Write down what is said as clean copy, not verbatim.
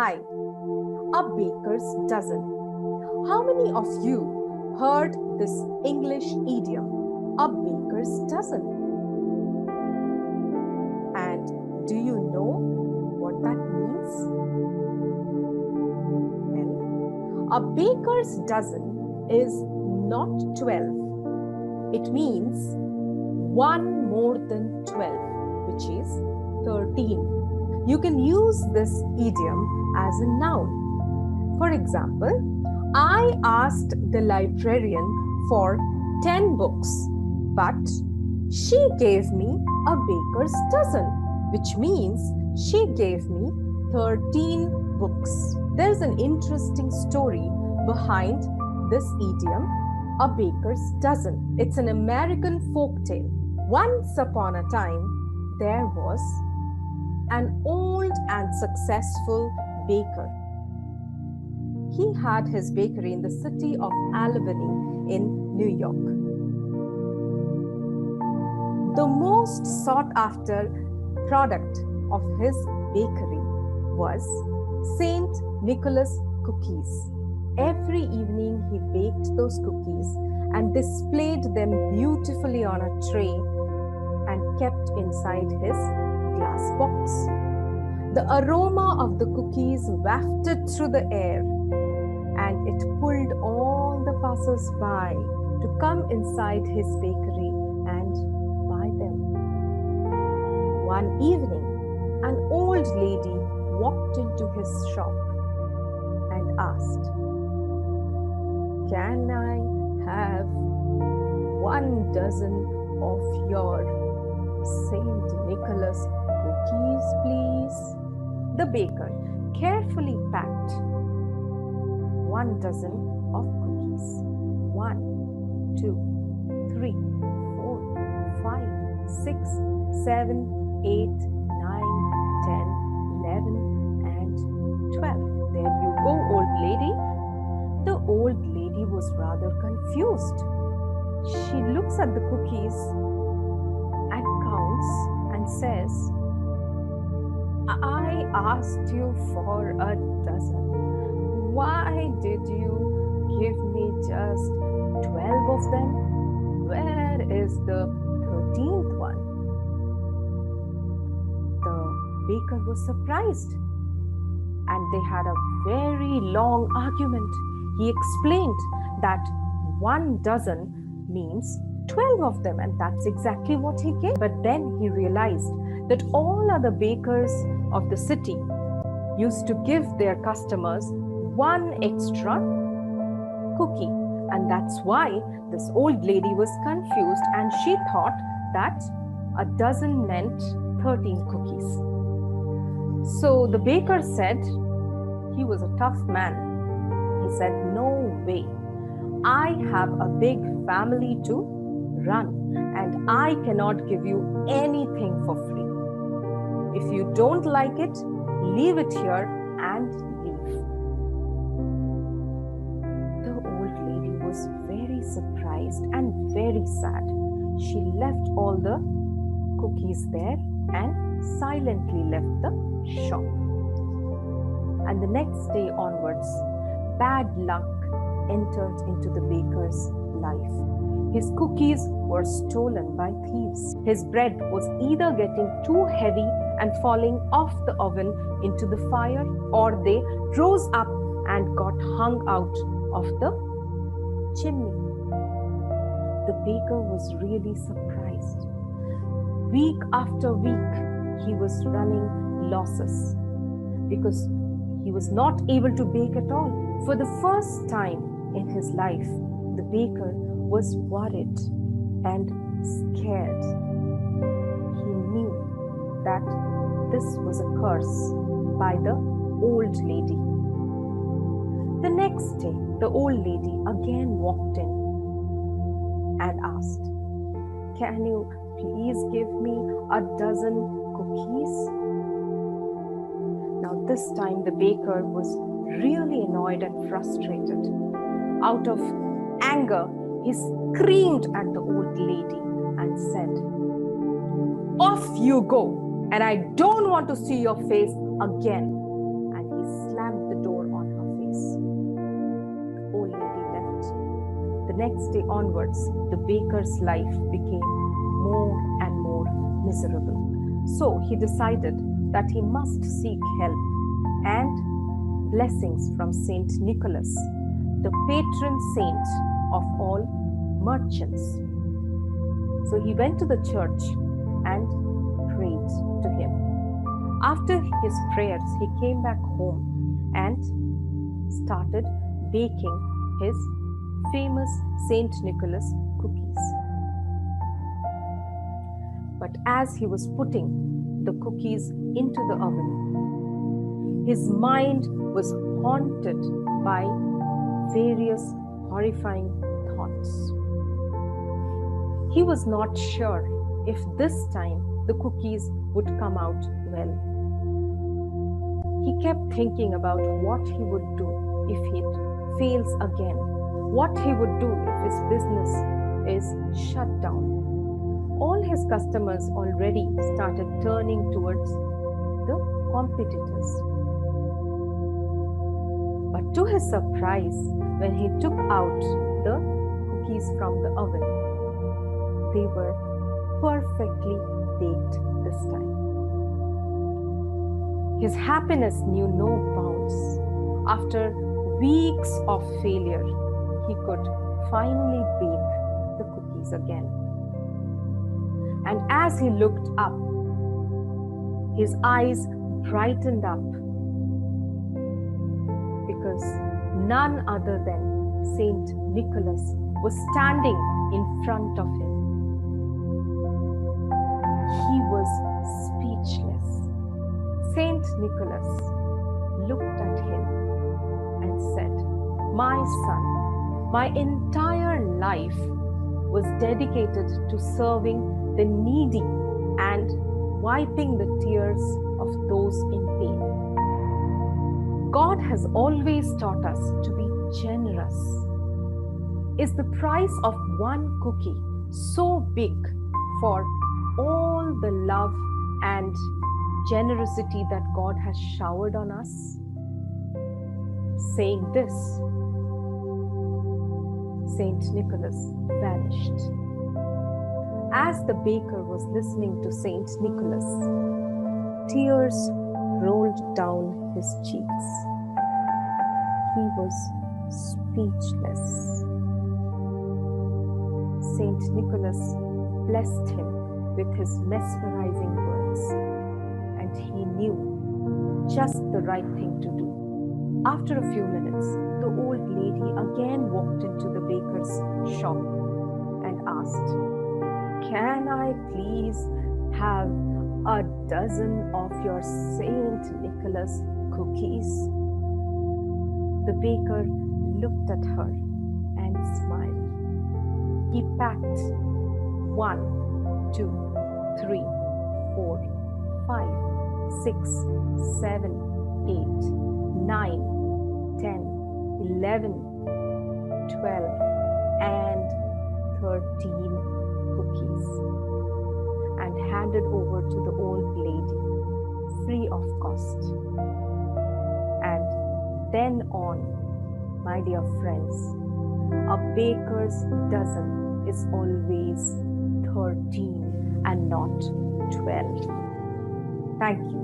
Hi, a baker's dozen. How many of you heard this English idiom, a baker's dozen? And do you know what that means? Well, a baker's dozen is not 12. It means one more than 12, which is 13. You can use this idiom as a noun. For example, I asked the librarian for 10 books, but she gave me a baker's dozen, which means she gave me 13 books. There's an interesting story behind this idiom, a baker's dozen. It's an American folktale. Once upon a time, there was an old and successful baker. He had his bakery in the city of Albany in New York. The most sought after product of his bakery was St. Nicholas cookies. Every evening he baked those cookies and displayed them beautifully on a tray and kept inside his glass box. The aroma of the cookies wafted through the air, and it pulled all the passers-by to come inside his bakery and buy them. One evening, an old lady walked into his shop and asked, "Can I have 1 dozen of your St. Nicholas cookies, please?" The baker carefully packed 1 dozen of cookies. 1, 2, 3, 4, 5, 6, 7, 8, 9, 10, 11, and 12. There you go, old lady. The old lady was rather confused. She looks at the cookies and counts and says, "I asked you for a dozen. Why did you give me just 12 of them? Where is the 13th one?" The baker was surprised, and they had a very long argument. He explained that 1 dozen means 12 of them, and that's exactly what he gave. But then he realized that all other bakers of the city used to give their customers 1 extra cookie, and that's why this old lady was confused, and she thought that a dozen meant 13 cookies. So the baker said, he was a tough man. He said, "No way. I have a big family to run, and I cannot give you anything for free. If you don't like it, leave it here and leave." The old lady was very surprised and very sad. She left all the cookies there and silently left the shop. And the next day onwards, bad luck entered into the baker's life. His cookies were stolen by thieves. His bread was either getting too heavy and falling off the oven into the fire, or they rose up and got hung out of the chimney. The baker was really surprised. Week after week, he was running losses because he was not able to bake at all. For the first time in his life, the baker was worried and scared. He knew that this was a curse by the old lady. The next day, the old lady again walked in and asked, "Can you please give me a dozen cookies?" Now this time the baker was really annoyed and frustrated. Out of anger, he screamed at the old lady and said, "Off you go, and I don't want to see your face again." And he he slammed the door on her face. The old lady left. The next day onwards, the baker's life became more and more miserable. So he decided that he must seek help and blessings from Saint Nicholas, the patron saint of all merchants. So he went to the church and prayed to him. After his prayers, he came back home and started baking his famous Saint Nicholas cookies. But as he was putting the cookies into the oven, his mind was haunted by various horrifying thoughts. He was not sure if this time the cookies would come out well. He kept thinking about what he would do if it fails again, what he would do if his business is shut down. All his customers already started turning towards the competitors. But to his surprise, when he took out the cookies from the oven, they were perfectly baked this time. His happiness knew no bounds. After weeks of failure, he could finally bake the cookies again. And as he looked up, his eyes brightened up because none other than Saint Nicholas was standing in front of him. He was speechless. Saint Nicholas looked at him and said, "My son, my entire life was dedicated to serving the needy and wiping the tears of those in pain. God has always taught us to be generous. Is the price of one cookie so big for all the love and generosity that God has showered on us?" Saying this, Saint Nicholas vanished. As the baker was listening to Saint Nicholas, tears rolled down his cheeks. He was speechless. Saint Nicholas blessed him with his mesmerizing words, and he knew just the right thing to do. After a few minutes, the old lady again walked into the baker's shop and asked, "Can I please have a dozen of your Saint Nicholas cookies?" The baker looked at her and smiled. He packed 1, 2, 3, 4, 5, 6, 7, 8, 9, 10, 11, 12, and 13 cookies and handed over to the old lady free of cost. And then on, my dear friends, a baker's dozen is always 13 and not 12. Thank you.